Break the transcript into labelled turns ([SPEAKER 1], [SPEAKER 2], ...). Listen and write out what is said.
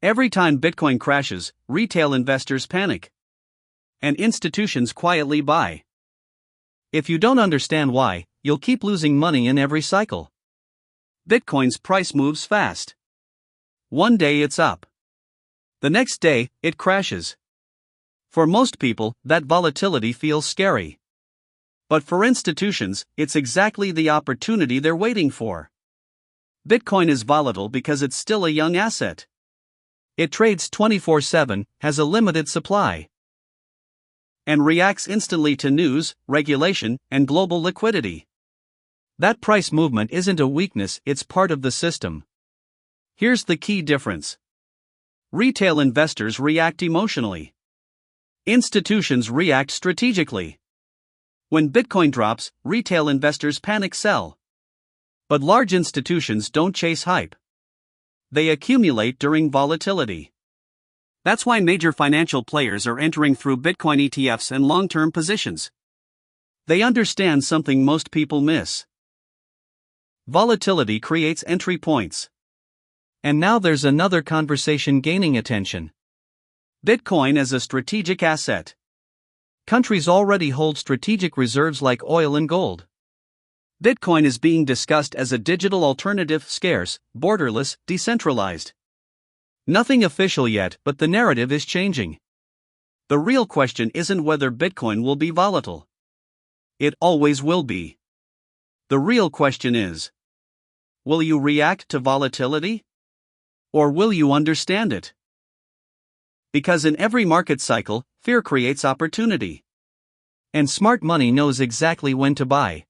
[SPEAKER 1] Every time Bitcoin crashes, retail investors panic. And institutions quietly buy. If you don't understand why, you'll keep losing money in every cycle. Bitcoin's price moves fast. One day it's up. The next day, it crashes. For most people, that volatility feels scary. But for institutions, it's exactly the opportunity they're waiting for. Bitcoin is volatile because it's still a young asset. It trades 24/7, has a limited supply, and reacts instantly to news, regulation, and global liquidity. That price movement isn't a weakness, it's part of the system. Here's the key difference. Retail investors react emotionally. Institutions react strategically. When Bitcoin drops, retail investors panic sell. But large institutions don't chase hype. They accumulate during volatility. That's why major financial players are entering through Bitcoin ETFs and long-term positions. They understand something most people miss. Volatility creates entry points. And now there's another conversation gaining attention. Bitcoin as a strategic asset. Countries already hold strategic reserves like oil and gold. Bitcoin is being discussed as a digital alternative, scarce, borderless, decentralized. Nothing official yet, but the narrative is changing. The real question isn't whether Bitcoin will be volatile. It always will be. The real question is, will you react to volatility? Or will you understand it? Because in every market cycle, fear creates opportunity. And smart money knows exactly when to buy.